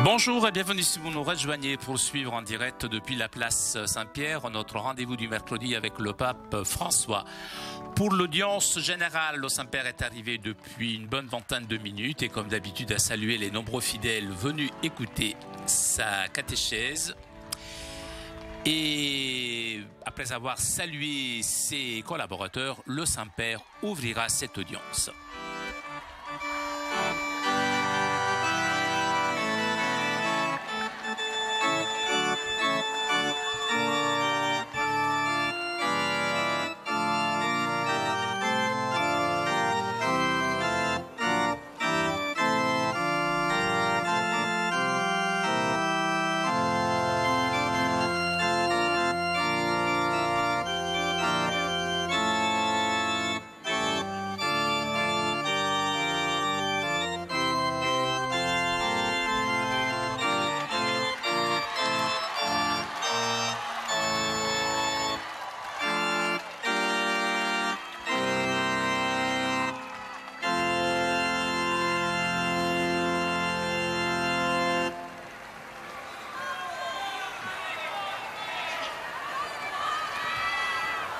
Bonjour et bienvenue si vous nous rejoignez pour suivre en direct depuis la place Saint-Pierre notre rendez-vous du mercredi avec le pape François. Pour l'audience générale, le Saint-Père est arrivé depuis une bonne vingtaine de minutes et comme d'habitude a salué les nombreux fidèles venus écouter sa catéchèse. Et après avoir salué ses collaborateurs, le Saint-Père ouvrira cette audience.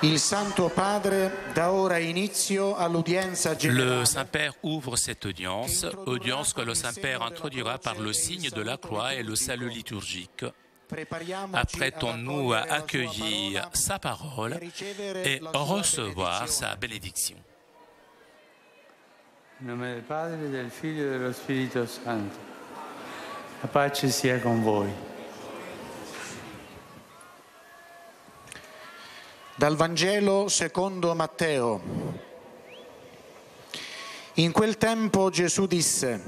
Il Santo Padre dà ora inizio all'udienza generale. Le Saint-Père ouvre cette audience que le Saint-Père introduira par le signe de la croix et le salut liturgique. Apprêtons-nous à accueillir sa parole et recevoir sa bénédiction. In nome del Padre, del Figlio e dello Spirito Santo. La pace sia con voi. Dal Vangelo secondo Matteo. In quel tempo Gesù disse: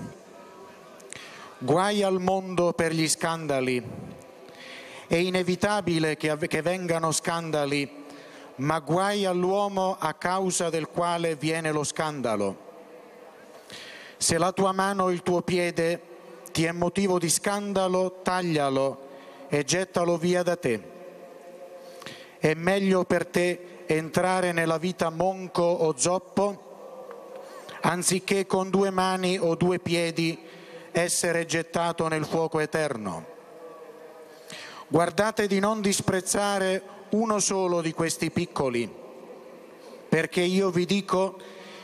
guai al mondo per gli scandali. È inevitabile che vengano scandali, ma guai all'uomo a causa del quale viene lo scandalo. Se la tua mano o il tuo piede ti è motivo di scandalo, taglialo e gettalo via da te. È meglio per te entrare nella vita monco o zoppo, anziché con 2 mani o 2 piedi essere gettato nel fuoco eterno. Guardate di non disprezzare uno solo di questi piccoli, perché io vi dico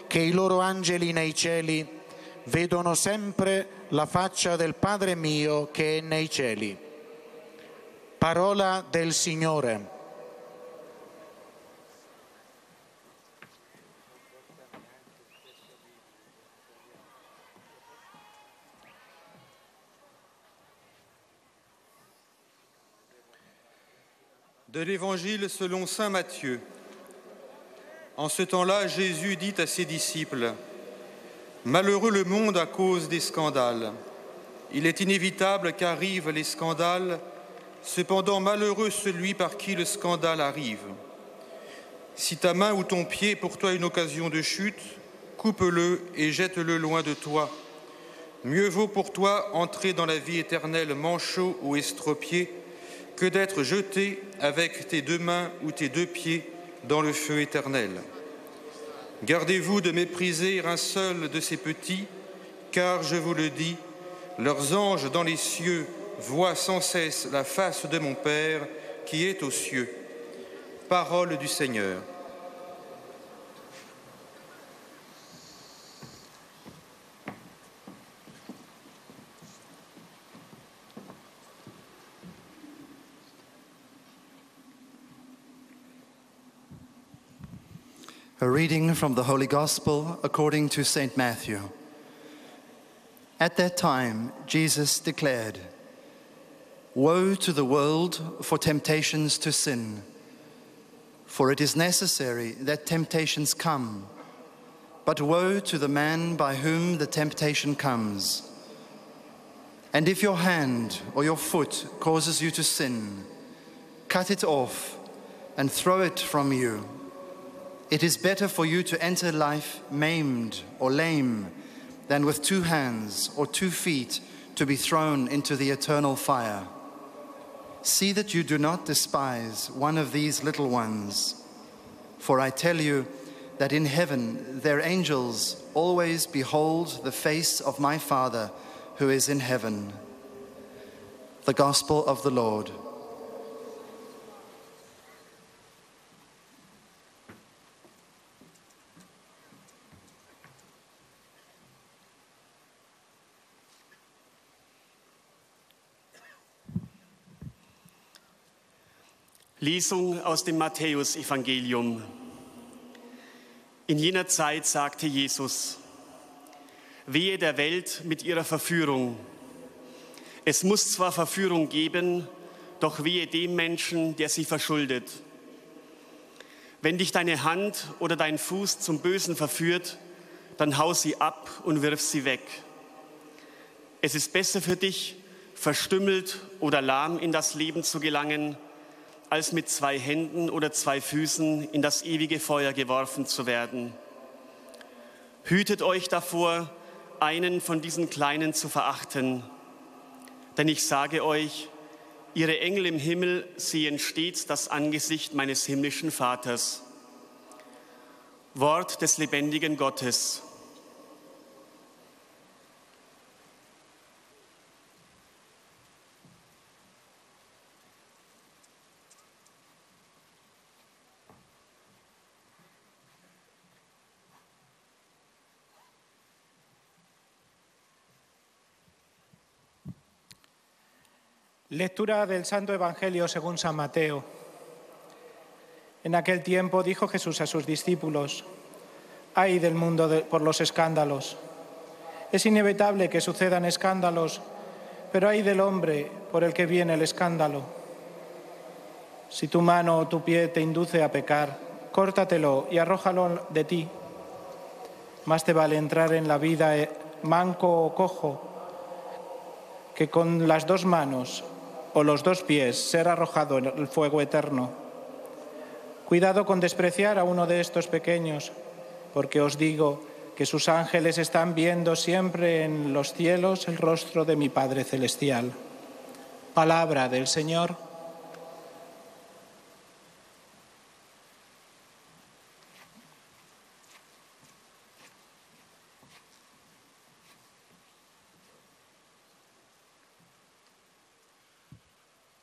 che i loro angeli nei cieli vedono sempre la faccia del Padre mio che è nei cieli. Parola del Signore. De l'Évangile selon saint Matthieu. En ce temps-là, Jésus dit à ses disciples: malheureux le monde à cause des scandales. Il est inévitable qu'arrivent les scandales, cependant malheureux celui par qui le scandale arrive. Si ta main ou ton pied est pour toi une occasion de chute, coupe-le et jette-le loin de toi. Mieux vaut pour toi entrer dans la vie éternelle manchot ou estropié que d'être jeté avec tes 2 mains ou tes 2 pieds dans le feu éternel. Gardez-vous de mépriser un seul de ces petits, car, je vous le dis, leurs anges dans les cieux voient sans cesse la face de mon Père qui est aux cieux. Parole du Seigneur. A reading from the Holy Gospel according to St. Matthew. At that time, Jesus declared, "Woe to the world for temptations to sin, for it is necessary that temptations come, but woe to the man by whom the temptation comes. And if your hand or your foot causes you to sin, cut it off and throw it from you. It is better for you to enter life maimed or lame than with 2 hands or 2 feet to be thrown into the eternal fire. See that you do not despise one of these little ones. For I tell you that in heaven their angels always behold the face of my Father who is in heaven. The Gospel of the Lord. Lesung aus dem Matthäusevangelium. In jener Zeit sagte Jesus: Wehe der Welt mit ihrer Verführung. Es muss zwar Verführung geben, doch wehe dem Menschen, der sie verschuldet. Wenn dich deine Hand oder dein Fuß zum Bösen verführt, dann hau sie ab und wirf sie weg. Es ist besser für dich, verstümmelt oder lahm in das Leben zu gelangen, als mit 2 Händen oder 2 Füßen in das ewige Feuer geworfen zu werden. Hütet euch davor, einen von diesen Kleinen zu verachten. Denn ich sage euch, ihre Engel im Himmel sehen stets das Angesicht meines himmlischen Vaters. Wort des lebendigen Gottes. Lectura del Santo Evangelio según San Mateo. En aquel tiempo dijo Jesús a sus discípulos: «Ay del mundo por los escándalos. Es inevitable que sucedan escándalos, pero ay del hombre por el que viene el escándalo. Si tu mano o tu pie te induce a pecar, córtatelo y arrójalo de ti. Más te vale entrar en la vida manco o cojo que con las 2 manos o los 2 pies ser arrojado en el fuego eterno. Cuidado con despreciar a uno de estos pequeños, porque os digo que sus ángeles están viendo siempre en los cielos el rostro de mi Padre Celestial». Palabra del Señor.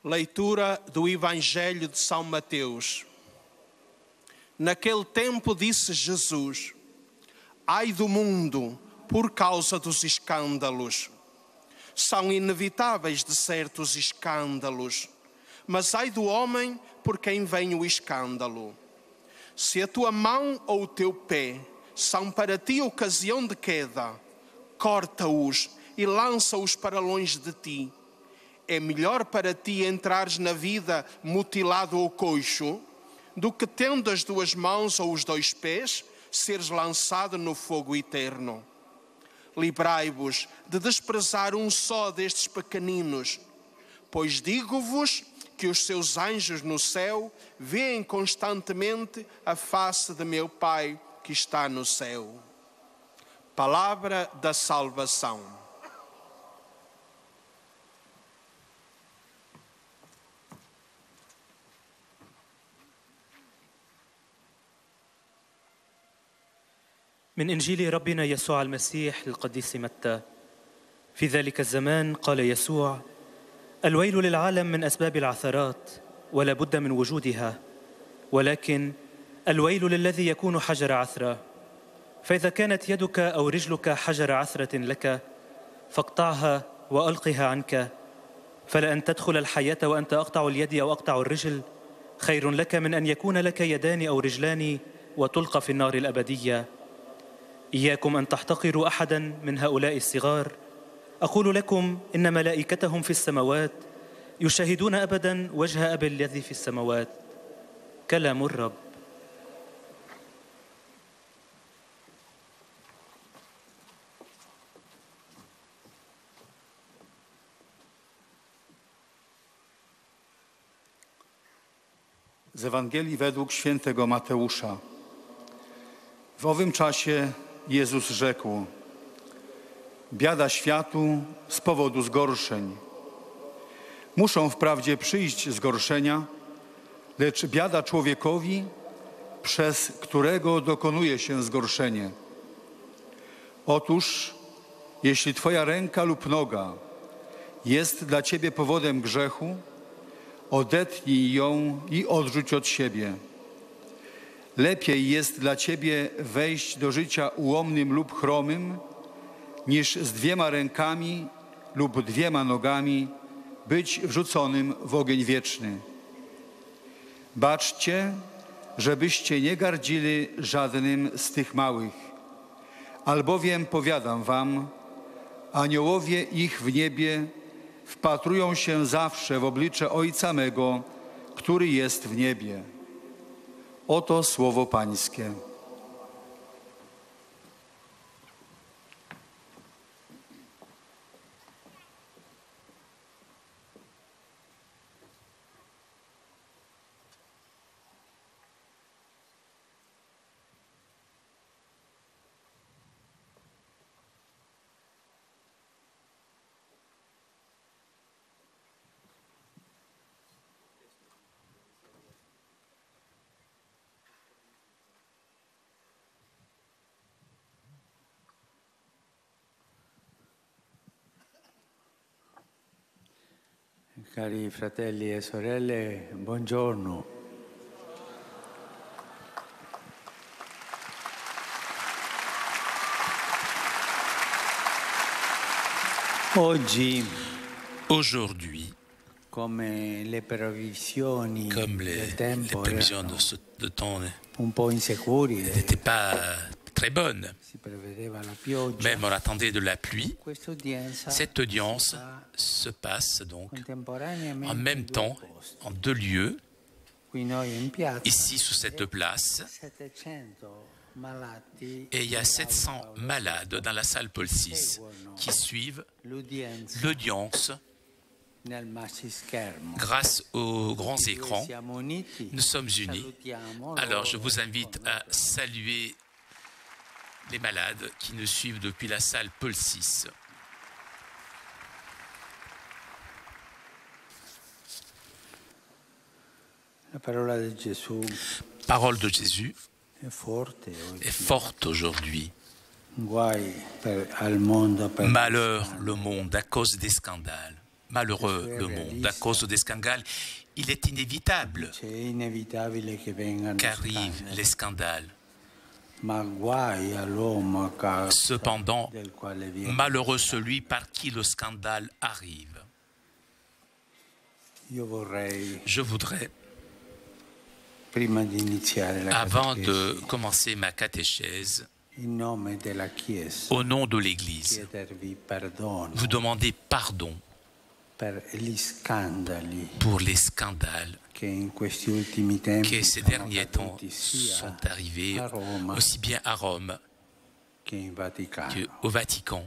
Leitura do Evangelho de São Mateus. Naquele tempo disse Jesus: ai do mundo por causa dos escândalos. São inevitáveis de certos escândalos, mas ai do homem por quem vem o escândalo. Se a tua mão ou o teu pé são para ti ocasião de queda, corta-os e lança-os para longe de ti. É melhor para ti entrares na vida mutilado ou coxo, do que tendo as 2 mãos ou os 2 pés, seres lançado no fogo eterno. Livrai-vos de desprezar um só destes pequeninos, pois digo-vos que os seus anjos no céu veem constantemente a face de meu Pai que está no céu. Palavra da salvação. من إنجيل ربنا يسوع المسيح للقديس متى. في ذلك الزمان قال يسوع: الويل للعالم من أسباب العثرات، ولا بد من وجودها، ولكن الويل للذي يكون حجر عثرة. فإذا كانت يدك أو رجلك حجر عثرة لك فاقطعها وألقها عنك، فلأن تدخل الحياة وأنت أقطع اليد أو أقطع الرجل خير لك من أن يكون لك يدان أو رجلان وتلقى في النار الأبدية. إياكم أن تحتقروا أحدا من هؤلاء الصغار، أقول لكم إن ملائكتهم في السماوات يشاهدون أبدا وجه أبي الذي في السماوات. كلام الرب. Z Ewangelii według świętego Mateusza. W owym czasie Jezus rzekł: biada światu z powodu zgorszeń. Muszą wprawdzie przyjść zgorszenia, lecz biada człowiekowi, przez którego dokonuje się zgorszenie. Otóż Jeśli twoja ręka lub noga jest dla ciebie powodem grzechu, odetnij ją i odrzuć od siebie. Lepiej jest dla ciebie wejść do życia ułomnym lub chromym, niż z 2 rękami lub 2 nogami być wrzuconym w ogień wieczny. Baczcie, żebyście nie gardzili żadnym z tych małych, albowiem powiadam wam, aniołowie ich w niebie wpatrują się zawsze w oblicze Ojca mego, który jest w niebie. Oto słowo Pańskie. Cari fratelli e sorelle, buongiorno. Aujourd'hui, comme les prévisions de temps un po' insicure, n'étaient pas très bonnes. Même on attendait de la pluie. Cette audience se passe donc en même temps en 2 lieux, ici sous cette place, et il y a 700 malades dans la salle Paul VI qui suivent l'audience grâce aux grands écrans. Nous sommes unis. Alors je vous invite à saluer les malades qui nous suivent depuis la salle Paul VI. La parole de Jésus est forte aujourd'hui. Malheur le monde à cause des scandales. Malheureux le monde à cause des scandales. Il est inévitable qu'arrivent les scandales. Cependant, malheureux celui par qui le scandale arrive. Je voudrais, avant de commencer ma catéchèse, au nom de l'Église, vous demander pardon pour les scandales qui ces derniers temps sont arrivés aussi bien à Rome qu'au Vatican.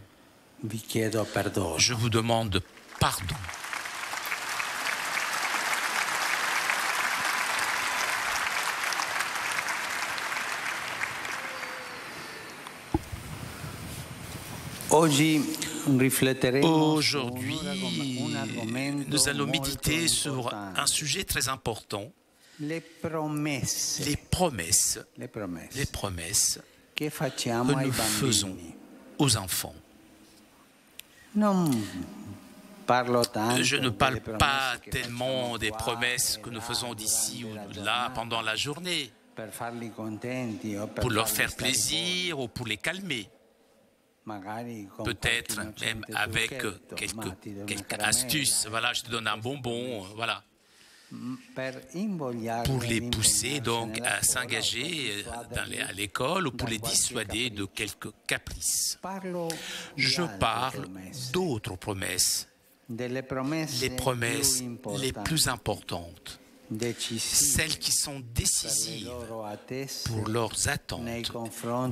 Je vous demande pardon. Aujourd'hui, nous allons méditer sur un sujet très important, les promesses que nous faisons aux enfants. Je ne parle pas tellement des promesses que nous faisons d'ici ou de là pendant la journée, pour leur faire plaisir ou pour les calmer. Peut-être même avec quelques astuces. Voilà, je te donne un bonbon, voilà. Pour les pousser donc à s'engager à l'école ou pour les dissuader de quelques caprices. Je parle d'autres promesses, les promesses les plus importantes, celles qui sont décisives pour leurs attentes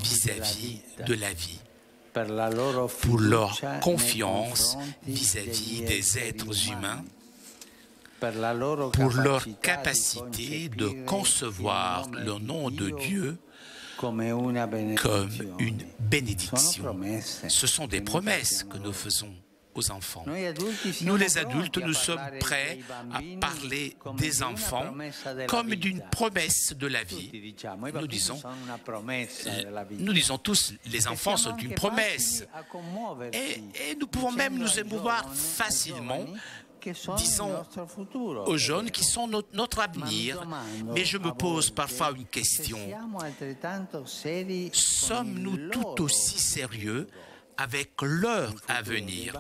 vis-à-vis de la vie, pour leur confiance vis-à-vis des êtres humains, pour leur capacité de concevoir le nom de Dieu comme une bénédiction. Ce sont des promesses que nous faisons aux enfants. Nous, les adultes, nous sommes prêts à parler des enfants comme d'une promesse de la vie. Nous disons tous, les enfants sont une promesse. Et nous pouvons même nous émouvoir facilement, disons, aux jeunes qui sont notre avenir. Mais je me pose parfois une question. Sommes-nous tout aussi sérieux avec leur avenir,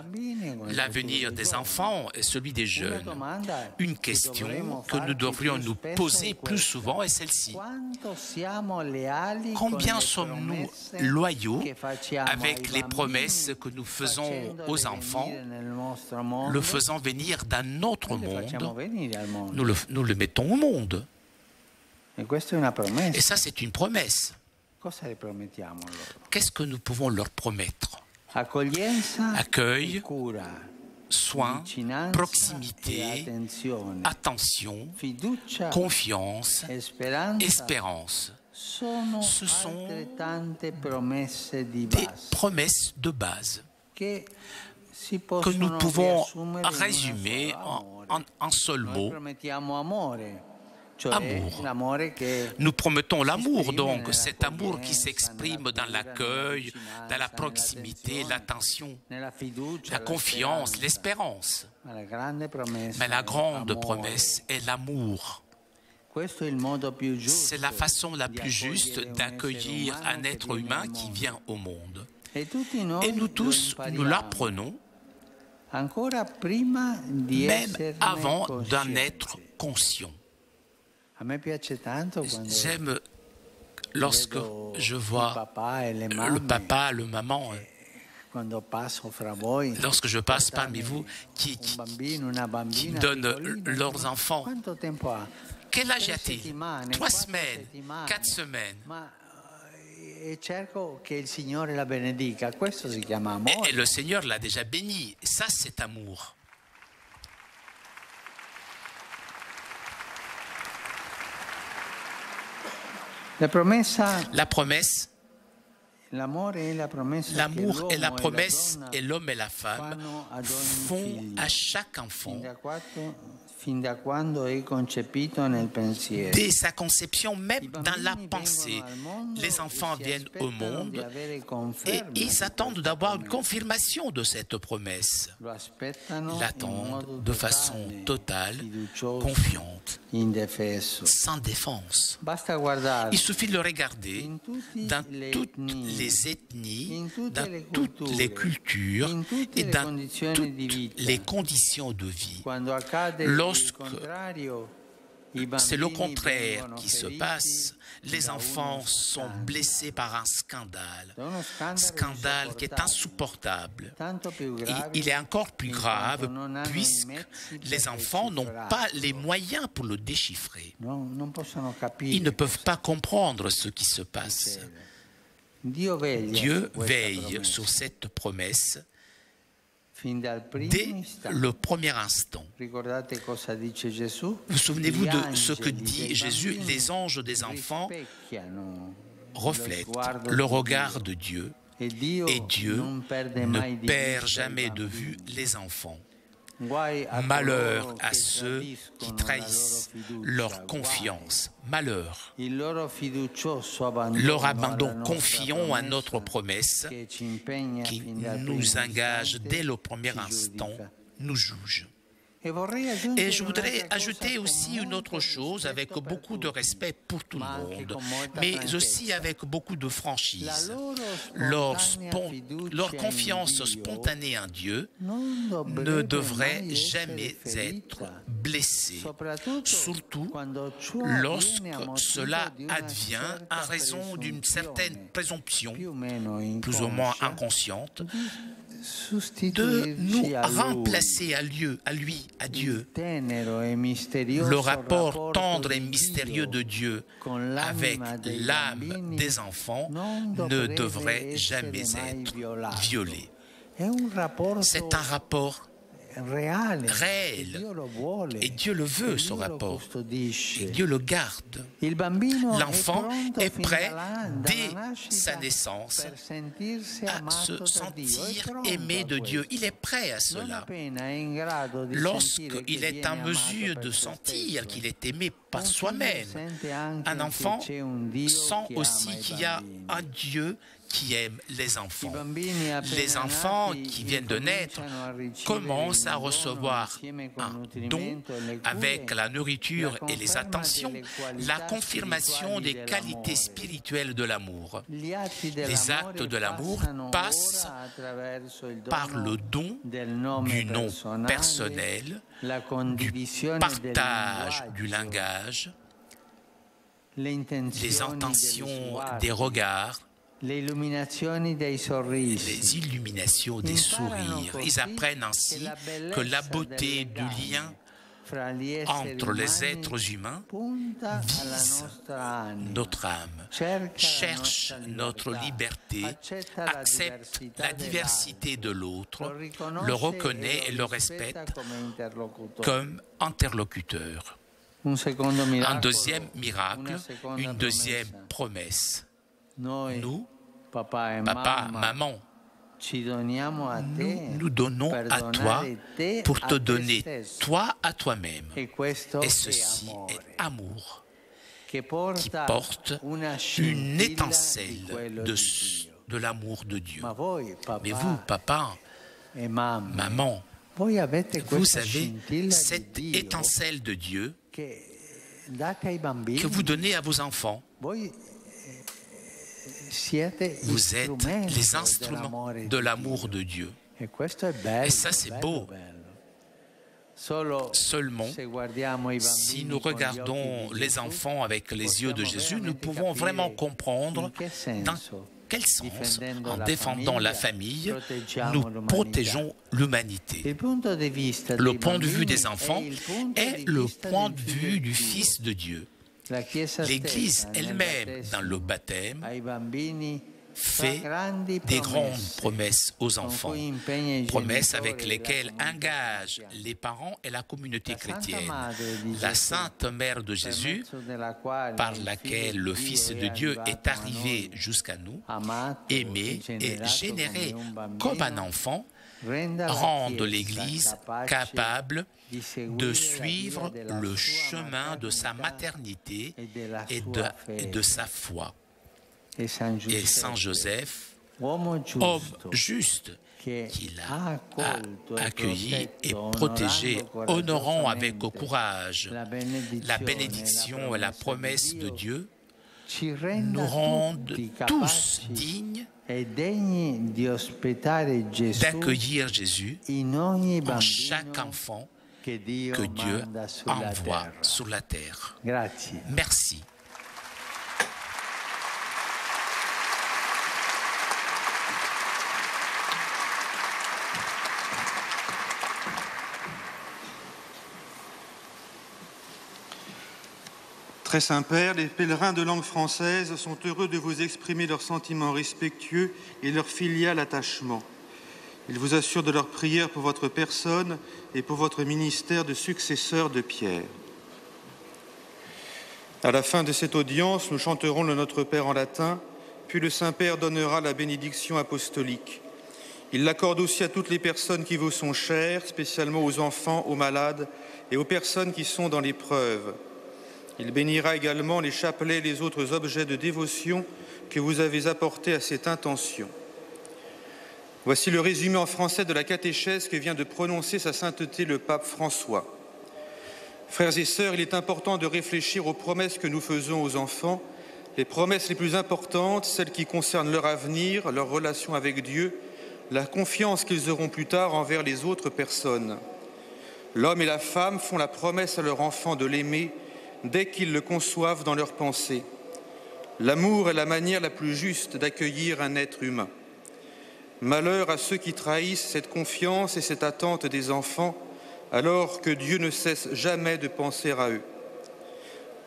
l'avenir des enfants et celui des jeunes? Une question que nous devrions nous poser plus souvent est celle-ci. Combien sommes-nous loyaux avec les promesses que nous faisons aux enfants, le faisant venir d'un autre monde? Nous le mettons au monde. Et ça, c'est une promesse. Qu'est-ce que nous pouvons leur promettre? Accueil, soin, proximité, attention, confiance, espérance. Ce sont des promesses de base que nous pouvons résumer en un seul mot. Amour. Nous promettons l'amour, donc, cet amour qui s'exprime dans l'accueil, dans la proximité, l'attention, la confiance, l'espérance. Mais la grande promesse est l'amour. C'est la façon la plus juste d'accueillir un être humain qui vient au monde. Et nous tous, nous l'apprenons, même avant d'en être conscient. J'aime lorsque je vois le papa, le maman, lorsque je passe parmi vous, qui donnent leurs enfants. Quel âge a-t-il? 3 semaines, 4 semaines. Et le Seigneur l'a déjà béni. Ça, c'est amour. La promesse, l'amour et la promesse, et l'homme et la femme font à chaque enfant, dès sa conception, même dans la pensée. Les enfants viennent au monde et ils attendent d'avoir une confirmation de cette promesse. Ils l'attendent de façon totale, confiante, sans défense. Il suffit de le regarder dans toutes les ethnies, dans toutes les cultures et dans toutes les conditions de vie. Lorsque c'est le contraire qui se passe, les enfants sont blessés par un scandale qui est insupportable. Il est encore plus grave puisque les enfants n'ont pas les moyens pour le déchiffrer. Ils ne peuvent pas comprendre ce qui se passe. Dieu veille sur cette promesse dès le premier instant. Vous souvenez-vous de ce que dit Jésus? Les anges des enfants reflètent le regard de Dieu et Dieu ne perd jamais de vue les enfants. Malheur à ceux qui trahissent leur confiance. Malheur. Leur abandon confiant à notre promesse qui nous engage dès le premier instant, nous juge. Et je voudrais ajouter aussi une autre chose avec beaucoup de respect pour tout le monde, mais aussi avec beaucoup de franchise. Leur confiance spontanée en Dieu ne devrait jamais être blessée, surtout lorsque cela advient en raison d'une certaine présomption, plus ou moins inconsciente, de nous remplacer à Dieu, le rapport tendre et mystérieux de Dieu avec l'âme des enfants ne devrait jamais être violé. C'est un rapport réel. Et Dieu le veut, ce rapport. Et Dieu le garde. L'enfant est prêt, dès sa naissance, à se sentir aimé de Dieu. Il est prêt à cela. Lorsqu'il est en mesure de sentir qu'il est aimé par soi-même, un enfant sent aussi qu'il y a un Dieu qui aime les enfants. Les enfants qui viennent de naître commencent à recevoir un don avec la nourriture et les attentions, la confirmation des qualités spirituelles de l'amour. Les actes de l'amour passent par le don du nom personnel, du partage du langage, des intentions des regards, les illuminations des sourires. Ils apprennent ainsi que la beauté du lien entre les êtres humains vise notre âme, cherche notre liberté, accepte la diversité de l'autre, le reconnaît et le respecte comme interlocuteur. Un deuxième miracle, une deuxième promesse. Nous, papa, maman, nous donnons à toi pour te donner toi à toi-même. Et ceci est amour qui porte une étincelle de l'amour de Dieu. Mais vous, papa et maman, vous avez cette étincelle de Dieu que vous donnez à vos enfants. Vous êtes les instruments de l'amour de Dieu. Et ça, c'est beau. Seulement, si nous regardons les enfants avec les yeux de Jésus, nous pouvons vraiment comprendre dans quel sens, en défendant la famille, nous protégeons l'humanité. Le point de vue des enfants est le point de vue du Fils de Dieu. L'Église elle-même, dans le baptême, fait des grandes promesses aux enfants, promesses avec lesquelles engage les parents et la communauté chrétienne. La Sainte Mère de Jésus, par laquelle le Fils de Dieu est arrivé jusqu'à nous, aimé et généré comme un enfant, rende l'Église capable de suivre le chemin de sa maternité et de sa foi. Et Saint Joseph, homme juste, qu'il a accueilli et protégé, honorant avec courage la bénédiction et la promesse de Dieu, nous rendent tous dignes d'accueillir Jésus en chaque enfant que Dieu envoie sur la terre. Merci. Très Saint-Père, les pèlerins de langue française sont heureux de vous exprimer leurs sentiments respectueux et leur filial attachement. Ils vous assurent de leur prière pour votre personne et pour votre ministère de successeur de Pierre. À la fin de cette audience, nous chanterons le Notre Père en latin, puis le Saint-Père donnera la bénédiction apostolique. Il l'accorde aussi à toutes les personnes qui vous sont chères, spécialement aux enfants, aux malades et aux personnes qui sont dans l'épreuve. Il bénira également les chapelets et les autres objets de dévotion que vous avez apportés à cette intention. Voici le résumé en français de la catéchèse que vient de prononcer sa sainteté le pape François. Frères et sœurs, il est important de réfléchir aux promesses que nous faisons aux enfants, les promesses les plus importantes, celles qui concernent leur avenir, leur relation avec Dieu, la confiance qu'ils auront plus tard envers les autres personnes. L'homme et la femme font la promesse à leur enfant de l'aimer dès qu'ils le conçoivent dans leurs pensées. L'amour est la manière la plus juste d'accueillir un être humain. Malheur à ceux qui trahissent cette confiance et cette attente des enfants, alors que Dieu ne cesse jamais de penser à eux.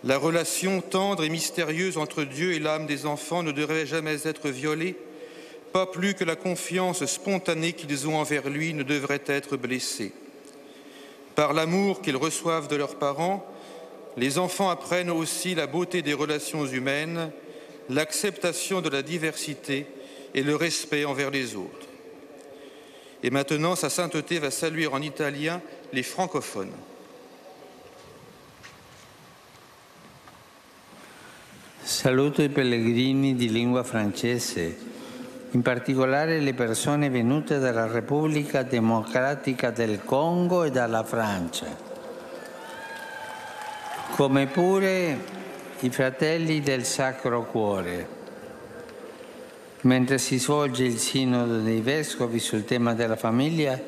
La relation tendre et mystérieuse entre Dieu et l'âme des enfants ne devrait jamais être violée, pas plus que la confiance spontanée qu'ils ont envers lui ne devrait être blessée. Par l'amour qu'ils reçoivent de leurs parents, les enfants apprennent aussi la beauté des relations humaines, l'acceptation de la diversité et le respect envers les autres. Et maintenant, Sa Sainteté va saluer en italien les francophones. Saluto i pellegrini di lingua francese, in particolare le persone venute dalla Repubblica Democratica del Congo e dalla Francia, come pure i fratelli del Sacro Cuore. Mentre si svolge il Sinodo dei Vescovi sul tema della famiglia,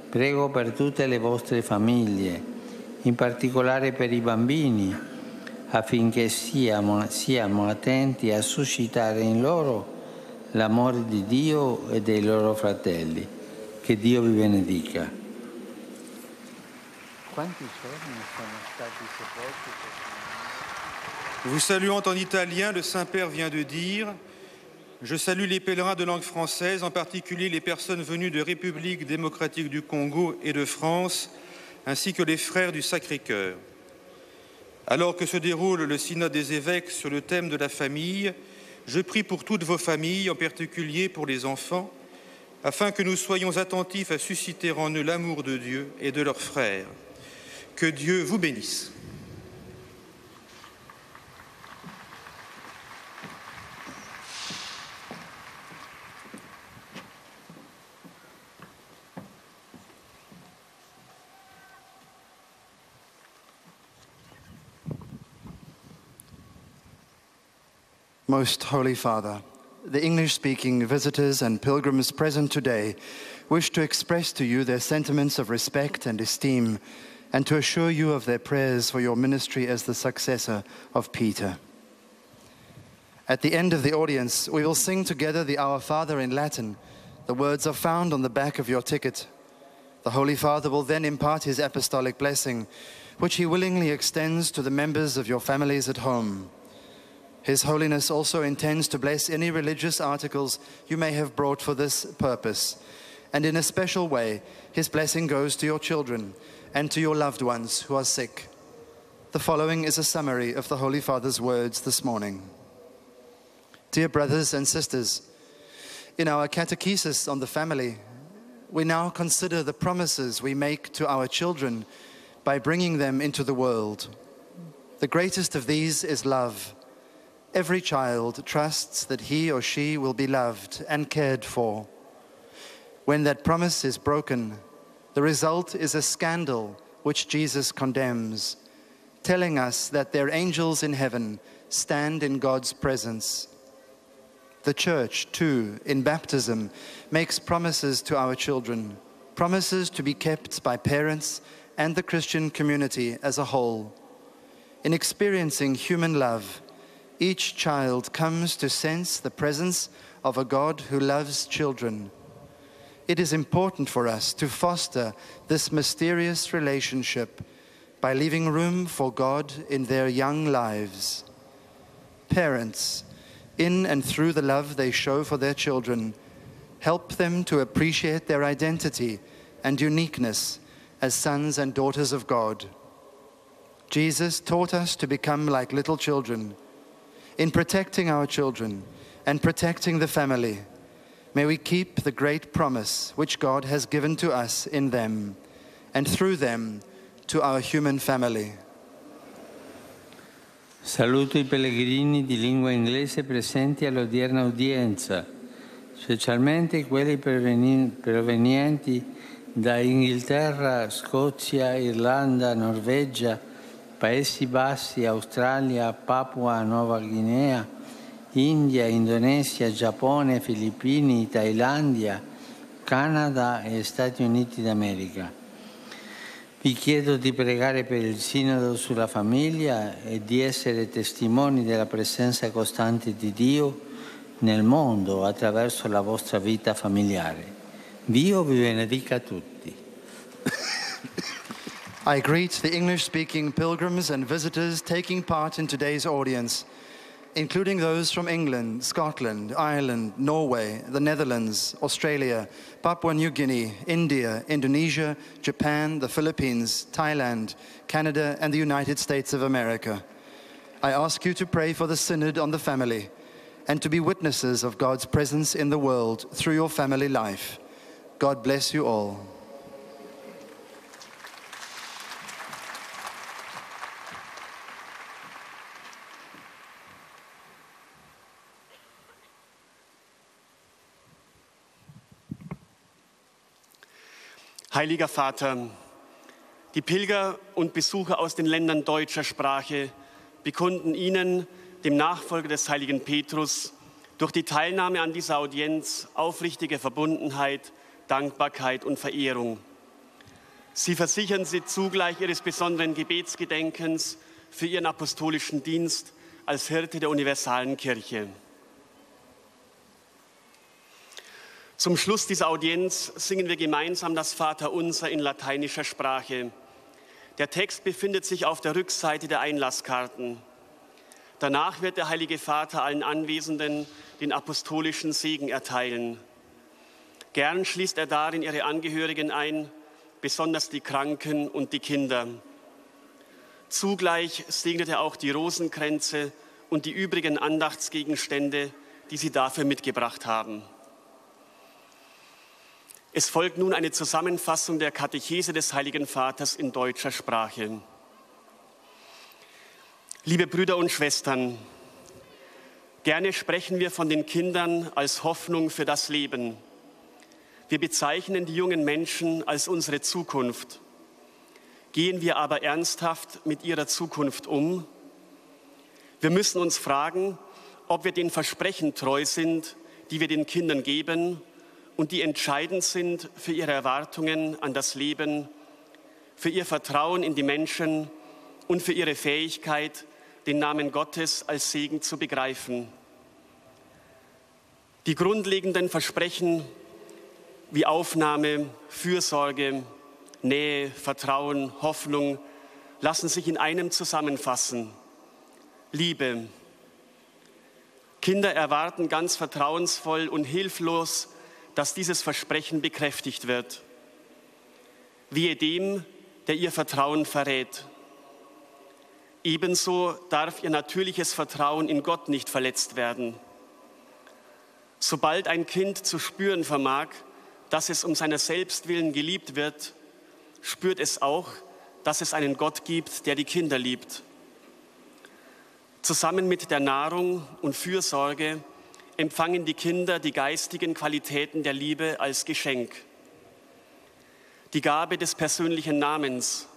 prego per tutte le vostre famiglie, in particolare per i bambini, affinché siamo attenti a suscitare in loro l'amore di Dio e dei loro fratelli. Che Dio vi benedica. Quanti giorni sono stati sepolti? Vous saluant en italien, le Saint-Père vient de dire: je salue les pèlerins de langue française, en particulier les personnes venues de République démocratique du Congo et de France, ainsi que les frères du Sacré-Cœur. Alors que se déroule le synode des évêques sur le thème de la famille, je prie pour toutes vos familles, en particulier pour les enfants, afin que nous soyons attentifs à susciter en eux l'amour de Dieu et de leurs frères. Que Dieu vous bénisse. Most Holy Father, the English-speaking visitors and pilgrims present today wish to express to you their sentiments of respect and esteem and to assure you of their prayers for your ministry as the successor of Peter. At the end of the audience, we will sing together the Our Father in Latin. The words are found on the back of your ticket. The Holy Father will then impart his apostolic blessing, which he willingly extends to the members of your families at home. His Holiness also intends to bless any religious articles you may have brought for this purpose. And in a special way, his blessing goes to your children and to your loved ones who are sick. The following is a summary of the Holy Father's words this morning. Dear brothers and sisters, in our catechesis on the family, we now consider the promises we make to our children by bringing them into the world. The greatest of these is love. Every child trusts that he or she will be loved and cared for. When that promise is broken, the result is a scandal which Jesus condemns, telling us that their angels in heaven stand in God's presence. The Church, too, in baptism, makes promises to our children, promises to be kept by parents and the Christian community as a whole. In experiencing human love, each child comes to sense the presence of a God who loves children. It is important for us to foster this mysterious relationship by leaving room for God in their young lives. Parents, in and through the love they show for their children, help them to appreciate their identity and uniqueness as sons and daughters of God. Jesus taught us to become like little children. In protecting our children and protecting the family, may we keep the great promise which God has given to us in them, and through them to our human family. Saluto i pellegrini di lingua inglese presenti all'odierna udienza, specialmente quelli provenienti da Inghilterra, Scozia, Irlanda, Norvegia, Paesi Bassi, Australia, Papua Nuova Guinea, India, Indonesia, Giappone, Filippini, Thailandia, Canada e Stati Uniti d'America. Vi chiedo di pregare per il Sinodo sulla famiglia e di essere testimoni della presenza costante di Dio nel mondo attraverso la vostra vita familiare. Dio vi benedica tutti. I greet the English-speaking pilgrims and visitors taking part in today's audience. including those from England, Scotland, Ireland, Norway, the Netherlands, Australia, Papua New Guinea, India, Indonesia, Japan, the Philippines, Thailand, Canada, and the United States of America. I ask you to pray for the Synod on the Family and to be witnesses of God's presence in the world through your family life. God bless you all. Heiliger Vater, die Pilger und Besucher aus den Ländern deutscher Sprache bekunden Ihnen, dem Nachfolger des heiligen Petrus, durch die Teilnahme an dieser Audienz aufrichtige Verbundenheit, Dankbarkeit und Verehrung. Sie versichern Sie zugleich Ihres besonderen Gebetsgedenkens für Ihren apostolischen Dienst als Hirte der universalen Kirche. Zum Schluss dieser Audienz singen wir gemeinsam das Vaterunser in lateinischer Sprache. Der Text befindet sich auf der Rückseite der Einlasskarten. Danach wird der Heilige Vater allen Anwesenden den apostolischen Segen erteilen. Gern schließt er darin ihre Angehörigen ein, besonders die Kranken und die Kinder. Zugleich segnet er auch die Rosenkränze und die übrigen Andachtsgegenstände, die sie dafür mitgebracht haben. Es folgt nun eine Zusammenfassung der Katechese des Heiligen Vaters in deutscher Sprache. Liebe Brüder und Schwestern, gerne sprechen wir von den Kindern als Hoffnung für das Leben. Wir bezeichnen die jungen Menschen als unsere Zukunft. Gehen wir aber ernsthaft mit ihrer Zukunft um? Wir müssen uns fragen, ob wir den Versprechen treu sind, die wir den Kindern geben und die entscheidend sind für ihre Erwartungen an das Leben, für ihr Vertrauen in die Menschen und für ihre Fähigkeit, den Namen Gottes als Segen zu begreifen. Die grundlegenden Versprechen wie Aufnahme, Fürsorge, Nähe, Vertrauen, Hoffnung lassen sich in einem zusammenfassen: Liebe. Kinder erwarten ganz vertrauensvoll und hilflos, dass dieses Versprechen bekräftigt wird. Wehe dem, der ihr Vertrauen verrät. Ebenso darf ihr natürliches Vertrauen in Gott nicht verletzt werden. Sobald ein Kind zu spüren vermag, dass es um seiner selbst willen geliebt wird, spürt es auch, dass es einen Gott gibt, der die Kinder liebt. Zusammen mit der Nahrung und Fürsorge empfangen die Kinder die geistigen Qualitäten der Liebe als Geschenk. Die Gabe des persönlichen Namens,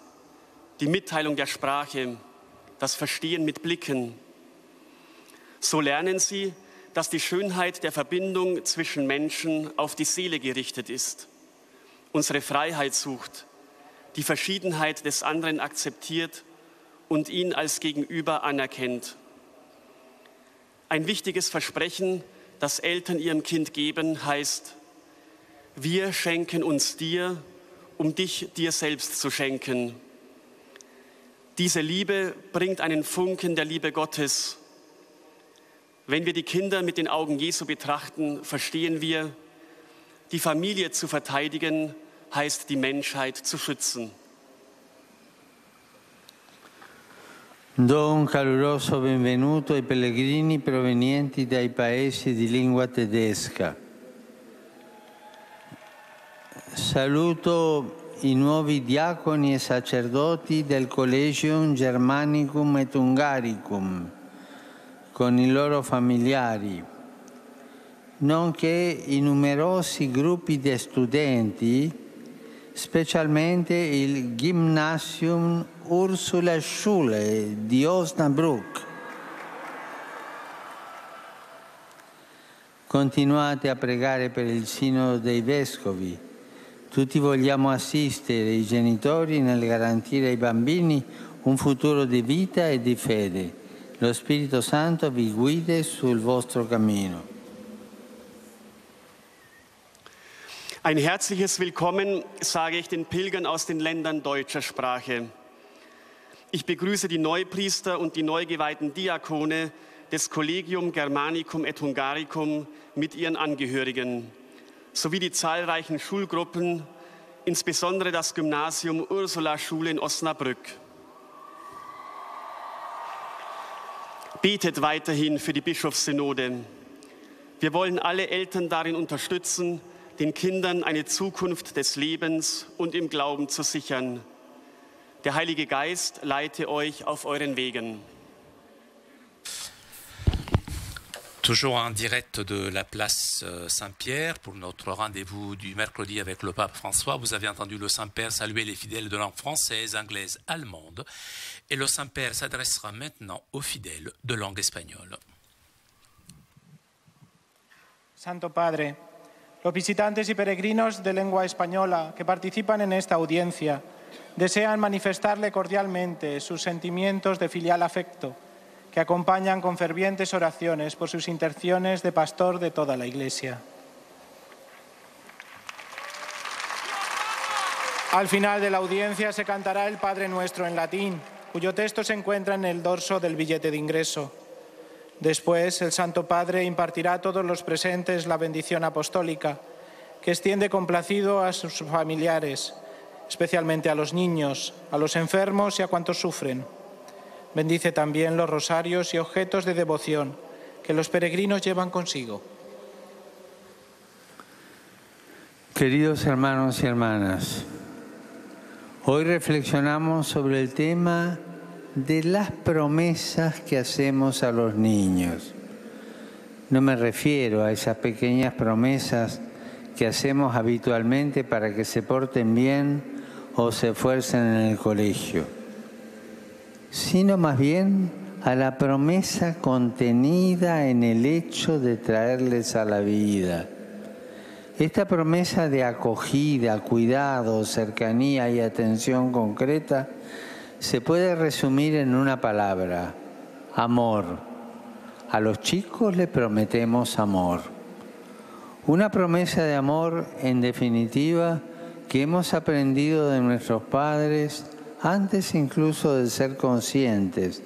die Mitteilung der Sprache, das Verstehen mit Blicken. So lernen sie, dass die Schönheit der Verbindung zwischen Menschen auf die Seele gerichtet ist, unsere Freiheit sucht, die Verschiedenheit des anderen akzeptiert und ihn als Gegenüber anerkennt. Ein wichtiges Versprechen, das Eltern ihrem Kind geben, heißt: Wir schenken uns dir, um dich dir selbst zu schenken. Diese Liebe bringt einen Funken der Liebe Gottes. Wenn wir die Kinder mit den Augen Jesu betrachten, verstehen wir, die Familie zu verteidigen, heißt die Menschheit zu schützen. Do un caloroso benvenuto ai pellegrini provenienti dai paesi di lingua tedesca. Saluto i nuovi diaconi e sacerdoti del Collegium Germanicum et Hungaricum con i loro familiari, nonché i numerosi gruppi di studenti, specialmente il Gymnasium Ursula Schule di Osnabrück. Continuate a pregare per il Sinodo dei Vescovi. Tutti vogliamo assistere i genitori nel garantire ai bambini un futuro di vita e di fede. Lo Spirito Santo vi guidi sul vostro cammino. Ein herzliches Willkommen sage ich den Pilgern aus den Ländern deutscher Sprache. Ich begrüße die Neupriester und die neu geweihten Diakone, des Collegium Germanicum et Hungaricum mit ihren Angehörigen, sowie die zahlreichen Schulgruppen, insbesondere das Gymnasium Ursula-Schule in Osnabrück. Betet weiterhin für die Bischofssynode. Wir wollen alle Eltern darin unterstützen, den Kindern eine Zukunft des Lebens und im Glauben zu sichern. Der Heilige Geist leite euch auf euren Wegen. Toujours en direct de la place Saint-Pierre pour notre rendez-vous du mercredi avec le pape François. Vous avez entendu le Saint-Père saluer les fidèles de langue française, anglaise, allemande. Et le Saint-Père s'adressera maintenant aux fidèles de langue espagnole. Santo Padre, los visitantes y peregrinos de lengua española que participan en esta audiencia desean manifestarle cordialmente sus sentimientos de filial afecto, que acompañan con fervientes oraciones por sus intenciones de pastor de toda la Iglesia. Al final de la audiencia se cantará el Padre Nuestro en latín, cuyo texto se encuentra en el dorso del billete de ingreso. Después, el Santo Padre impartirá a todos los presentes la bendición apostólica, que extiende complacido a sus familiares, especialmente a los niños, a los enfermos y a cuantos sufren. Bendice también los rosarios y objetos de devoción que los peregrinos llevan consigo. Queridos hermanos y hermanas, hoy reflexionamos sobre el tema de las promesas que hacemos a los niños. No me refiero a esas pequeñas promesas que hacemos habitualmente para que se porten bien o se esfuercen en el colegio, sino más bien a la promesa contenida en el hecho de traerles a la vida. Esta promesa de acogida, cuidado, cercanía y atención concreta se puede resumir en una palabra: amor. A los chicos les prometemos amor. Una promesa de amor, en definitiva, que hemos aprendido de nuestros padres antes incluso de ser conscientes,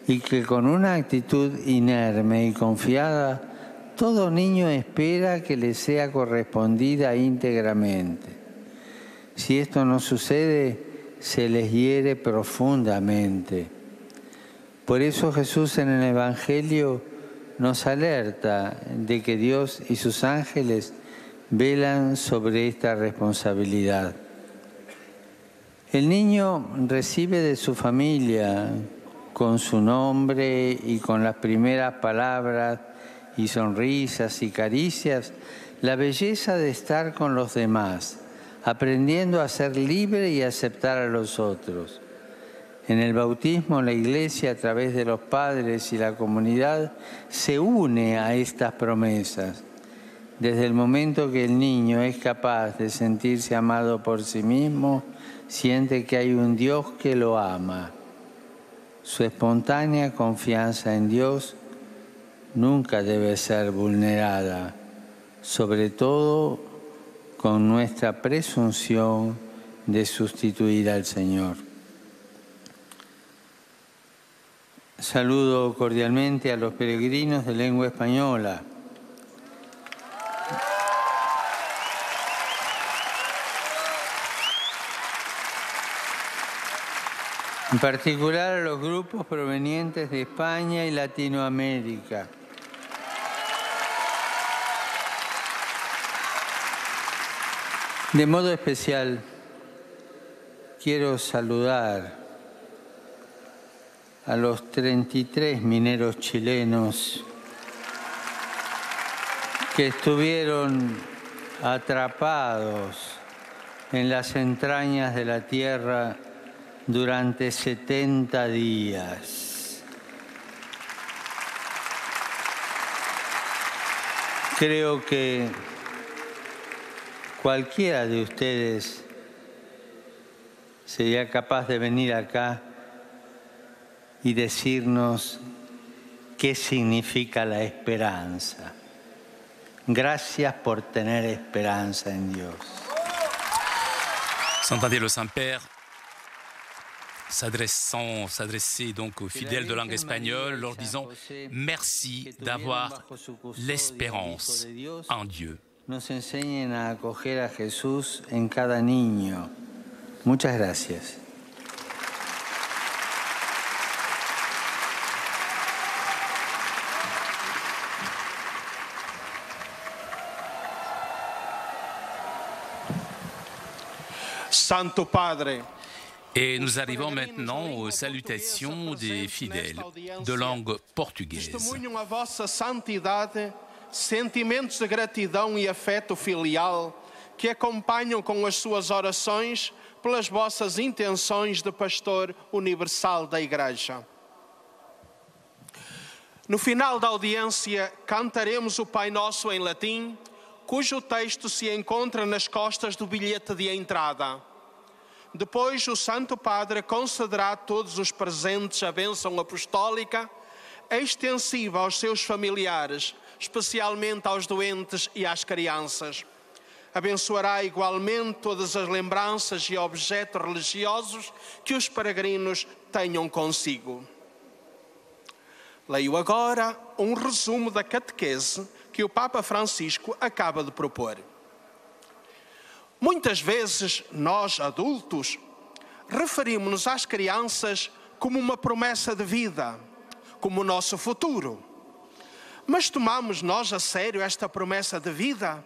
y que con una actitud inerme y confiada, todo niño espera que le sea correspondida íntegramente. Si esto no sucede, se les hiere profundamente. Por eso Jesús en el Evangelio nos alerta de que Dios y sus ángeles velan sobre esta responsabilidad. El niño recibe de su familia, con su nombre y con las primeras palabras y sonrisas y caricias, la belleza de estar con los demás, aprendiendo a ser libre y aceptar a los otros. En el bautismo, la Iglesia, a través de los padres y la comunidad, se une a estas promesas. Desde el momento que el niño es capaz de sentirse amado por sí mismo, siente que hay un Dios que lo ama. Su espontánea confianza en Dios nunca debe ser vulnerada, sobre todo con nuestra presunción de sustituir al Señor. Saludo cordialmente a los peregrinos de lengua española. En particular a los grupos provenientes de España y Latinoamérica. De modo especial, quiero saludar a los 33 mineros chilenos que estuvieron atrapados en las entrañas de la tierra durante 70 días. Creo que cualquiera de ustedes sería capaz de venir acá y decirnos qué significa la esperanza. Gracias por tener esperanza en Dios. S'entendait le Saint-Père s'adresser donc aux fidèles de langue espagnole, leur disant merci d'avoir l'espérance en Dieu. Nos enseñen a acoger a Jesús en cada niño. Muchas gracias. Santo Padre, Et nous arrivons maintenant aux salutations des fidèles de langue portugaise. testemunham a vossa santidade, sentimentos de gratidão e afeto filial que acompanham com as suas orações pelas vossas intenções de pastor universal da Igreja. No final da audiência, cantaremos o Pai Nosso em latim, cujo texto se encontra nas costas do bilhete de entrada. Depois, o Santo Padre concederá a todos os presentes a bênção apostólica, extensiva aos seus familiares, especialmente aos doentes e às crianças. Abençoará igualmente todas as lembranças e objetos religiosos que os peregrinos tenham consigo. Leio agora um resumo da catequese que o Papa Francisco acaba de propor. Muitas vezes, nós, adultos, referimos-nos às crianças como uma promessa de vida, como o nosso futuro. Mas tomamos nós a sério esta promessa de vida?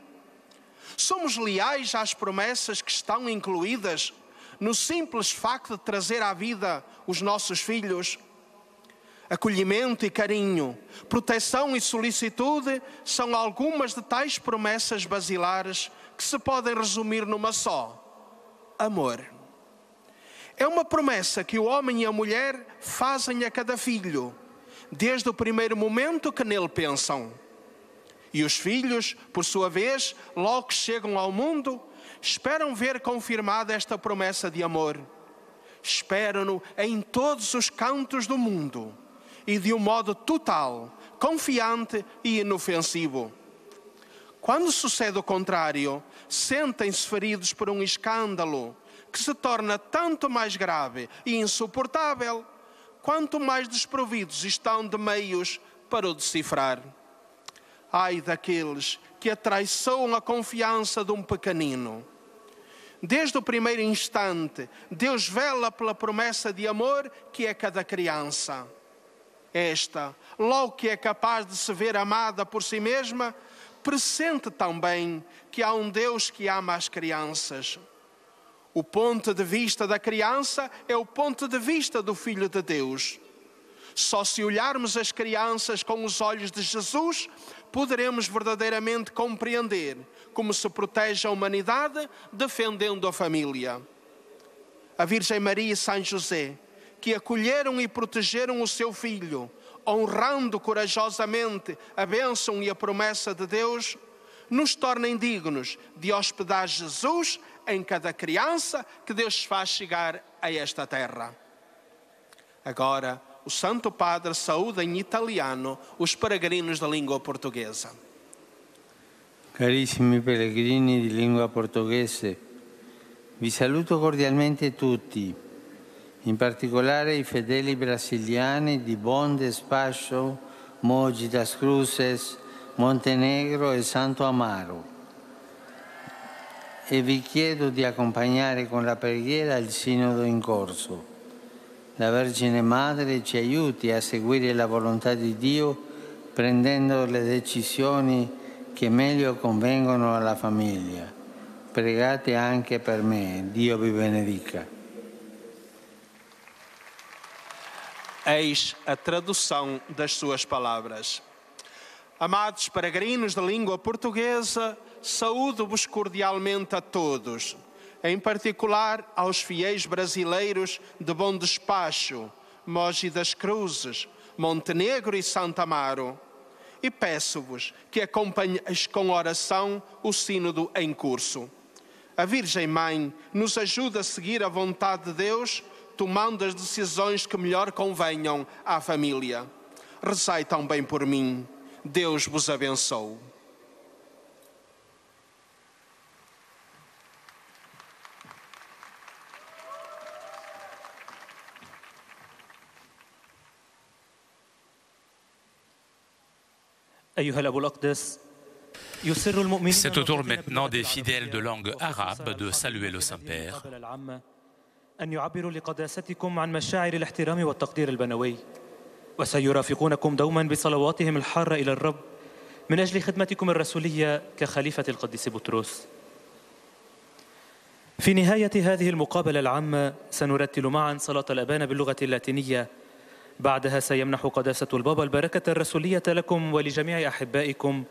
Somos leais às promessas que estão incluídas no simples facto de trazer à vida os nossos filhos? Acolhimento e carinho, proteção e solicitude são algumas de tais promessas basilares que se podem resumir numa só: amor. É uma promessa que o homem e a mulher fazem a cada filho, desde o primeiro momento que nele pensam. E os filhos, por sua vez, logo que chegam ao mundo, esperam ver confirmada esta promessa de amor. Esperam-no em todos os cantos do mundo e de um modo total, confiante e inofensivo. Quando sucede o contrário, sentem-se feridos por um escândalo que se torna tanto mais grave e insuportável, quanto mais desprovidos estão de meios para o decifrar. Ai daqueles que atraiçoam a confiança de um pequenino. Desde o primeiro instante, Deus vela pela promessa de amor que é cada criança. Esta, logo que é capaz de se ver amada por si mesma, pressente também que há um Deus que ama as crianças. O ponto de vista da criança é o ponto de vista do Filho de Deus. Só se olharmos as crianças com os olhos de Jesus, poderemos verdadeiramente compreender como se protege a humanidade defendendo a família. A Virgem Maria e São José, que acolheram e protegeram o seu filho, honrando corajosamente a bênção e a promessa de Deus, nos tornem dignos de hospedar Jesus em cada criança que Deus faz chegar a esta terra. Agora, o Santo Padre saúda em italiano os peregrinos da língua portuguesa. Carissimi pellegrini di lingua portoghese, vi saluto cordialmente tutti, in particolare i fedeli brasiliani di Bom Despacho, Mogi das Cruzes, Montenegro e Santo Amaro. E vi chiedo di accompagnare con la preghiera il sinodo in corso. La Vergine Madre ci aiuti a seguire la volontà di Dio prendendo le decisioni che meglio convengono alla famiglia. Pregate anche per me. Dio vi benedica. Eis a tradução das suas palavras. Amados peregrinos da língua portuguesa, saúdo-vos cordialmente a todos, em particular aos fiéis brasileiros de Bom Despacho, Mogi das Cruzes, Montenegro e Santo Amaro, e peço-vos que acompanheis com oração o sínodo em curso. A Virgem Mãe nos ajuda a seguir a vontade de Deus, tomando as decisões que melhor convenham à família. Rezai também por mim. Deus vos abençoe. أيها الأب الأقدس يسر المؤمنين C'est au tour maintenant des fidèles de langue arabe de saluer le Saint-Père. أن يعبروا لقداستكم عن مشاعر الاحترام والتقدير البنوي، وسيرافقونكم دوما بصلواتهم الحارة إلى الرب من أجل خدمتكم الرسولية كخليفة القديس بطرس. في نهاية هذه المقابلة العامة سنرتل معا صلاة الأبانا باللغة اللاتينية. بعدها سيمنح قداسة البابا البركة الرسولية لكم ولجميع أحبائكم،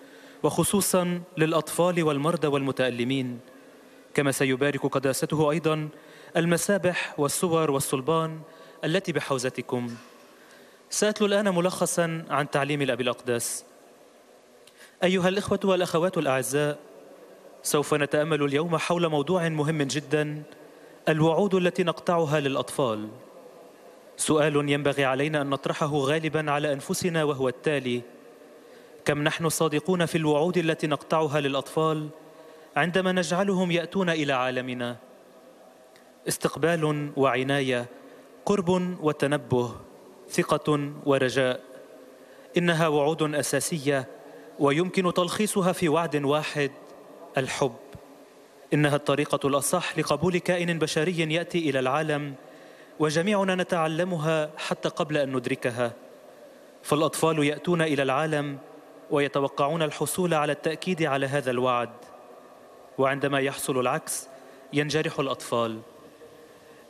وخصوصا للأطفال والمرضى والمتألمين، كما سيبارك قداسته أيضا المسابح والصور والصلبان التي بحوزتكم. سأتلو الآن ملخصا عن تعليم الأب الأقدس. أيها الإخوة والأخوات الأعزاء، سوف نتأمل اليوم حول موضوع مهم جدا، الوعود التي نقطعها للأطفال. سؤال ينبغي علينا أن نطرحه غالبا على أنفسنا، وهو التالي: كم نحن صادقون في الوعود التي نقطعها للأطفال عندما نجعلهم يأتون إلى عالمنا؟ استقبال وعناية، قرب وتنبه، ثقة ورجاء، إنها وعود أساسية ويمكن تلخيصها في وعد واحد: الحب. إنها الطريقة الأصح لقبول كائن بشري يأتي إلى العالم، وجميعنا نتعلمها حتى قبل أن ندركها. فالأطفال يأتون إلى العالم ويتوقعون الحصول على التأكيد على هذا الوعد، وعندما يحصل العكس ينجرح الأطفال.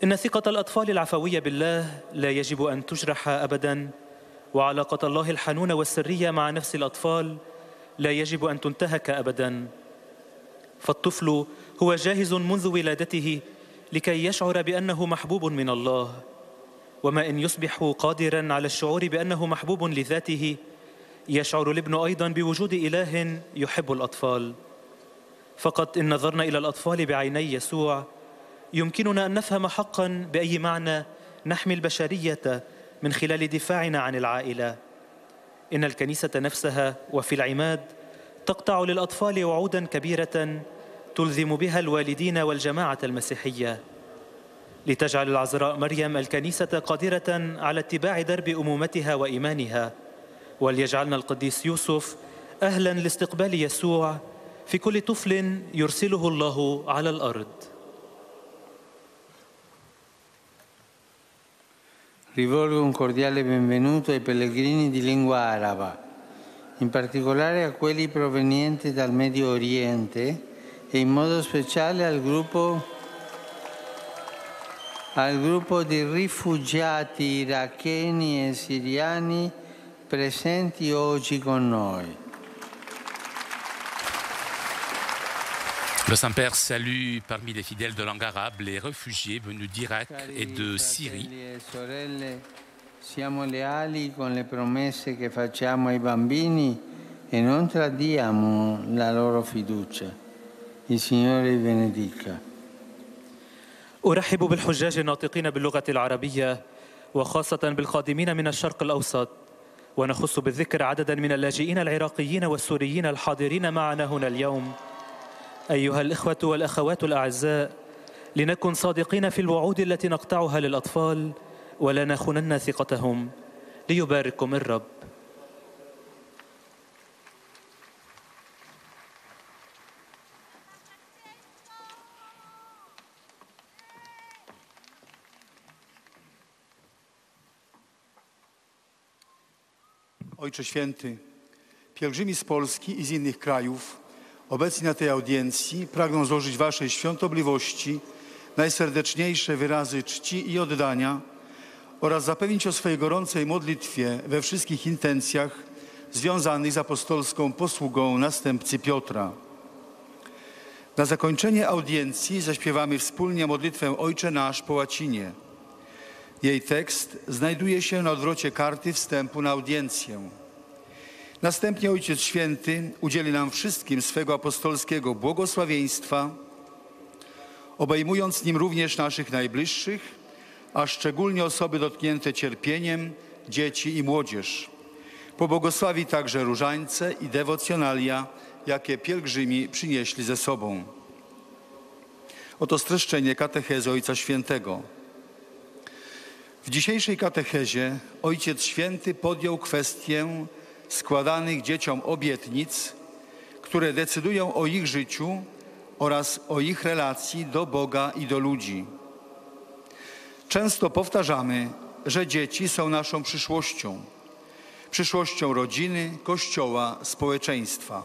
إن ثقة الأطفال العفوية بالله لا يجب أن تجرح أبدا، وعلاقة الله الحنونة والسرية مع نفس الأطفال لا يجب أن تنتهك أبدا. فالطفل هو جاهز منذ ولادته لكي يشعر بأنه محبوب من الله، وما إن يصبح قادرا على الشعور بأنه محبوب لذاته، يشعر الابن أيضا بوجود إله يحب الأطفال. فقط إن نظرنا إلى الأطفال بعيني يسوع يمكننا أن نفهم حقا بأي معنى نحمي البشرية من خلال دفاعنا عن العائلة. إن الكنيسة نفسها وفي العماد تقطع للأطفال وعودا كبيرة تلزم بها الوالدين والجماعة المسيحية، لتجعل العذراء مريم الكنيسة قادرة على اتباع درب أمومتها وإيمانها، وليجعلنا القديس يوسف أهلا لاستقبال يسوع في كل طفل يرسله الله على الأرض. Rivolgo un cordiale benvenuto ai pellegrini di lingua araba, in particolare a quelli provenienti dal Medio Oriente e in modo speciale al gruppo di rifugiati iracheni e siriani presenti oggi con noi. Le Saint-Père salue parmi les fidèles de langue arabe les réfugiés venus d'Irak et de Syrie. Siamo leali con le promesse che facciamo ai bambini e non tradiamo la loro fiducia. Il Signore vi benedica. أرحب بالحجاج الناطقين باللغة العربية، وخاصة بالقادمين من الشرق الأوسط، ونخص بالذكر عددا من اللاجئين العراقيين والسوريين الحاضرين معنا هنا اليوم. أيها الإخوة والأخوات الأعزاء، لنكن صادقين في الوعود التي نقطعها للأطفال ولا نخونن ثقتهم. ليبارككم الرب. Ojcze Święty, pielgrzymi z Polski i z innych krajów obecni na tej audiencji pragną złożyć Waszej świątobliwości najserdeczniejsze wyrazy czci i oddania oraz zapewnić o swojej gorącej modlitwie we wszystkich intencjach związanych z apostolską posługą następcy Piotra. Na zakończenie audiencji zaśpiewamy wspólnie modlitwę Ojcze Nasz po łacinie. Jej tekst znajduje się na odwrocie karty wstępu na audiencję. Następnie Ojciec Święty udzieli nam wszystkim swego apostolskiego błogosławieństwa, obejmując nim również naszych najbliższych, a szczególnie osoby dotknięte cierpieniem, dzieci i młodzież. Pobłogosławi także różańce i dewocjonalia, jakie pielgrzymi przynieśli ze sobą. Oto streszczenie katechezy Ojca Świętego. W dzisiejszej katechezie Ojciec Święty podjął kwestię składanych dzieciom obietnic, które decydują o ich życiu oraz o ich relacji do Boga i do ludzi. Często powtarzamy, że dzieci są naszą przyszłością, przyszłością rodziny, Kościoła, społeczeństwa.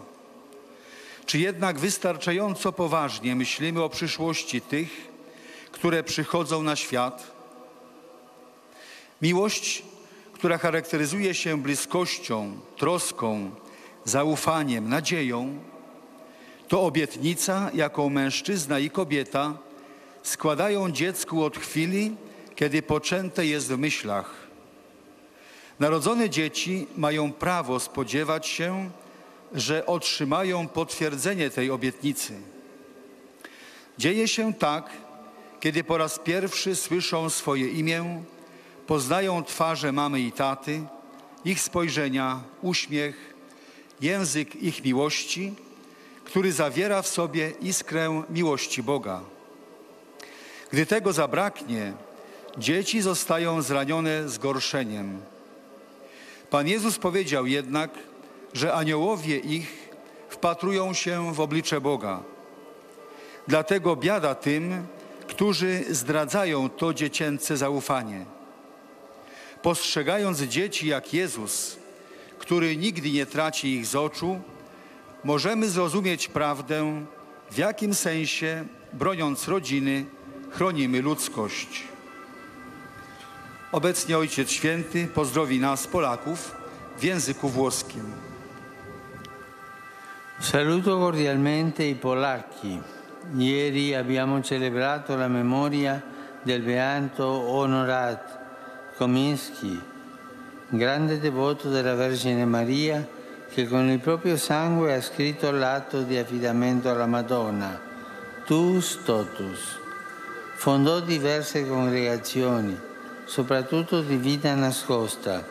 Czy jednak wystarczająco poważnie myślimy o przyszłości tych, które przychodzą na świat? Miłość, która charakteryzuje się bliskością, troską, zaufaniem, nadzieją, to obietnica, jaką mężczyzna i kobieta składają dziecku od chwili, kiedy poczęte jest w myślach. Narodzone dzieci mają prawo spodziewać się, że otrzymają potwierdzenie tej obietnicy. Dzieje się tak, kiedy po raz pierwszy słyszą swoje imię, poznają twarze mamy i taty, ich spojrzenia, uśmiech, język ich miłości, który zawiera w sobie iskrę miłości Boga. Gdy tego zabraknie, dzieci zostają zranione zgorszeniem. Pan Jezus powiedział jednak, że aniołowie ich wpatrują się w oblicze Boga. Dlatego biada tym, którzy zdradzają to dziecięce zaufanie. Postrzegając dzieci jak Jezus, który nigdy nie traci ich z oczu, możemy zrozumieć prawdę, w jakim sensie, broniąc rodziny, chronimy ludzkość. Obecnie Ojciec Święty pozdrowi nas, Polaków, w języku włoskim. Saluto cordialmente i polacchi. Ieri abbiamo celebrato la memoria del beato Honorat Komiński, grande devoto della Vergine Maria, che con il proprio sangue ha scritto l'atto di affidamento alla Madonna, Tuus Totus. Fondò diverse congregazioni, soprattutto di vita nascosta.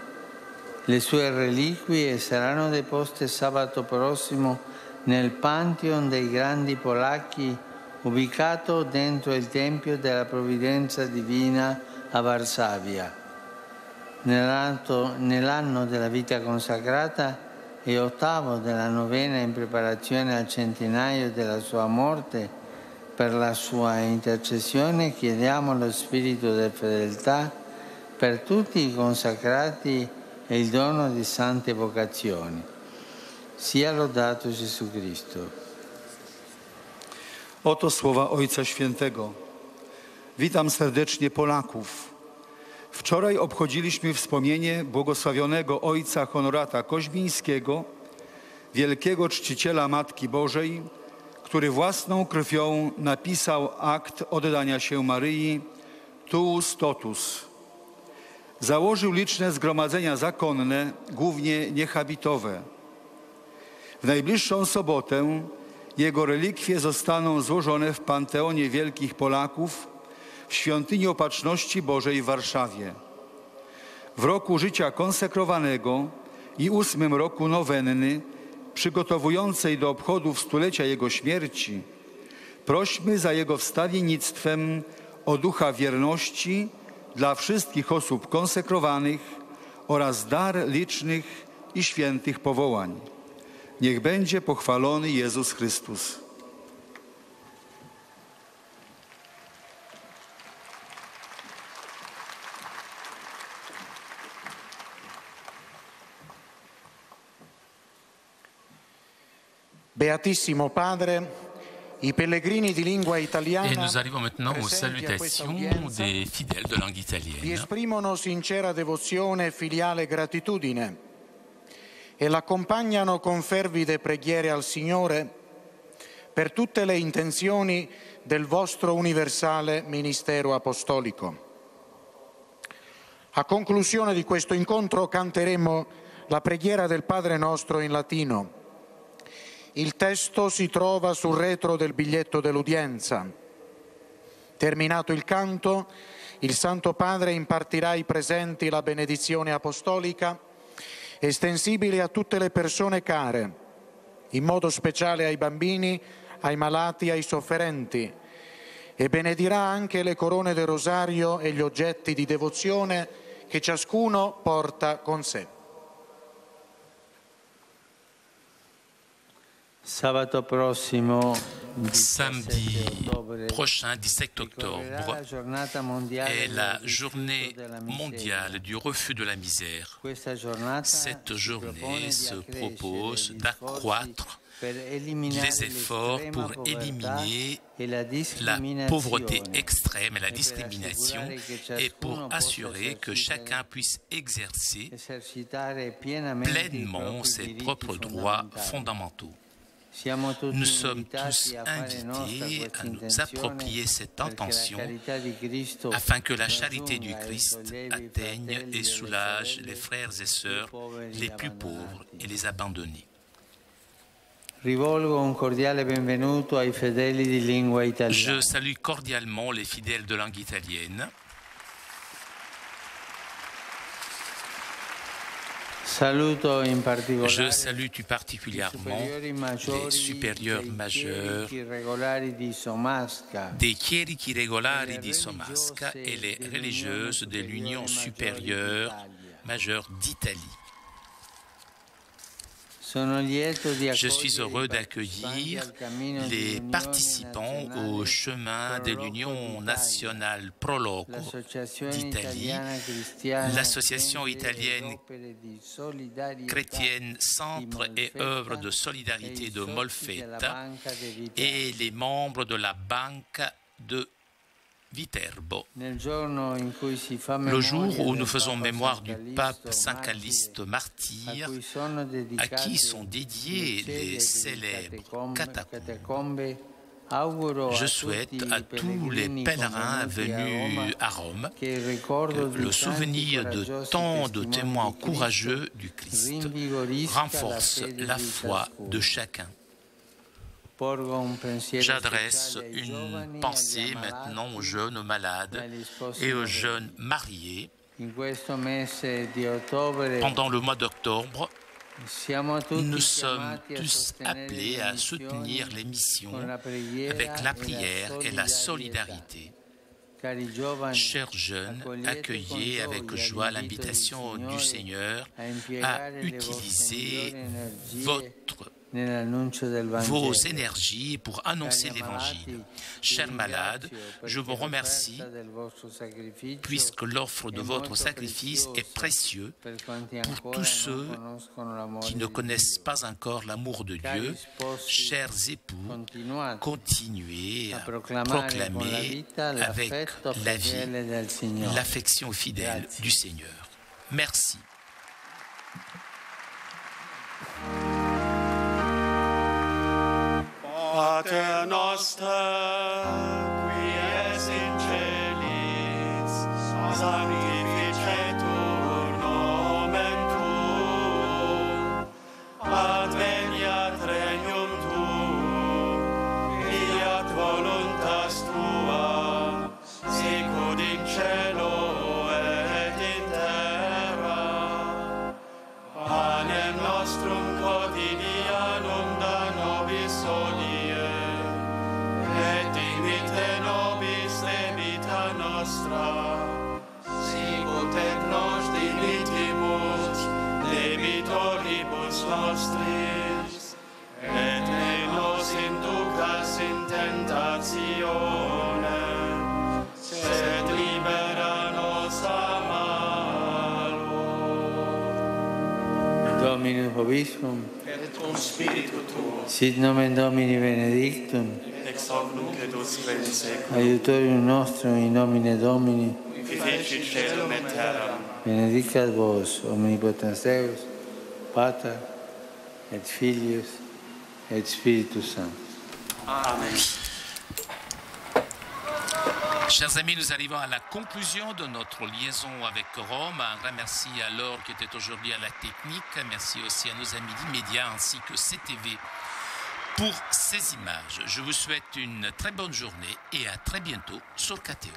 Le sue reliquie saranno deposte sabato prossimo nel Pantheon dei grandi polacchi, ubicato dentro il Tempio della Provvidenza Divina a Varsavia. Nell'anno della vita consacrata e ottavo della novena in preparazione al centenario della sua morte, per la sua intercessione chiediamo lo spirito di fedeltà per tutti i consacrati e il dono di sante vocazioni. Sia lodato Gesù Cristo. Oto słowa Ojca Świętego. Witam serdecznie Polaków. Wczoraj obchodziliśmy wspomnienie błogosławionego ojca Honorata Koźmińskiego, wielkiego czciciela Matki Bożej, który własną krwią napisał akt oddania się Maryi Tuus Totus. Założył liczne zgromadzenia zakonne, głównie niehabitowe. W najbliższą sobotę jego relikwie zostaną złożone w Panteonie Wielkich Polaków w Świątyni Opatrzności Bożej w Warszawie. W roku życia konsekrowanego i 8. roku nowenny, przygotowującej do obchodów stulecia jego śmierci, prośmy za jego wstawiennictwem o ducha wierności dla wszystkich osób konsekrowanych oraz dar licznych i świętych powołań. Niech będzie pochwalony Jezus Chrystus. Beatissimo Padre, i pellegrini di lingua italiana Et nous arrivons maintenant aux salutations des fidèles de langue vi italienne. esprimono sincera devozione e filiale gratitudine e l'accompagnano con fervide preghiere al Signore per tutte le intenzioni del vostro universale ministero apostolico. A conclusione di questo incontro canteremo la preghiera del Padre nostro in latino. Il testo si trova sul retro del biglietto dell'udienza. Terminato il canto, il Santo Padre impartirà ai presenti la benedizione apostolica, estensibile a tutte le persone care, in modo speciale ai bambini, ai malati, ai sofferenti, e benedirà anche le corone del rosario e gli oggetti di devozione che ciascuno porta con sé. Samedi prochain, 17 octobre, est la journée mondiale du refus de la misère. Cette journée se propose d'accroître les efforts pour éliminer la pauvreté extrême et la discrimination et pour assurer que chacun puisse exercer pleinement ses propres droits fondamentaux. Nous sommes tous invités à nous approprier cette intention afin que la charité du Christ atteigne et soulage les frères et sœurs les plus pauvres et les abandonnés. Je salue cordialement les fidèles de langue italienne. Je salue tout particulièrement les supérieurs majeurs des Chierichi Regolari di Somasca et les religieuses de l'Union supérieure majeure d'Italie. Je suis heureux d'accueillir les participants au chemin de l'Union nationale Pro Loco d'Italie, l'association italienne chrétienne Centre et œuvre de solidarité de Molfetta et les membres de la Banca de Viterbo. Le jour où nous faisons mémoire du pape Saint Calixte martyr, à qui sont dédiées les célèbres catacombes, je souhaite à tous les pèlerins venus à Rome que le souvenir de tant de témoins courageux du Christ renforce la foi de chacun. J'adresse une pensée maintenant aux jeunes malades et aux jeunes mariés. Pendant le mois d'octobre, nous sommes tous appelés à soutenir les missions avec la prière et la solidarité. Chers jeunes, accueillez avec joie l'invitation du Seigneur à utiliser vos énergies pour annoncer l'Évangile. Chers malades, je vous remercie puisque l'offre de votre sacrifice est précieux pour tous ceux qui ne connaissent pas encore l'amour de Dieu. Chers époux, continuez à proclamer avec la vie l'affection fidèle du Seigneur. Merci. Pater noster, qui es in celis, sanctificetur nomen tuum, adveniat regnum tuum, fiat voluntas tua, sicut in cielo et in terra. Panem nostrum quotidianum da nobis hodie, et dimitte nobis debita nostra, sicut et nos dimittimus debitoribus nostris, et ne nos inducas in tentationem, sed libera nos a malo. Dominus vobiscum, Et cum spiritu tuo, sit nomen Domini benedictum, ex hoc nunc et usque in seculum, aiutorium nostrum in nomine Domini, qui fecit caelum et terram, benedicat vos, omnipotens Deus, Pater, et Filius, et Spiritus Sanctus. Amen. Chers amis, nous arrivons à la conclusion de notre liaison avec Rome. Un grand merci à Laure qui était aujourd'hui à la technique. Merci aussi à nos amis d'Immédiat ainsi que CTV pour ces images. Je vous souhaite une très bonne journée et à très bientôt sur KTO.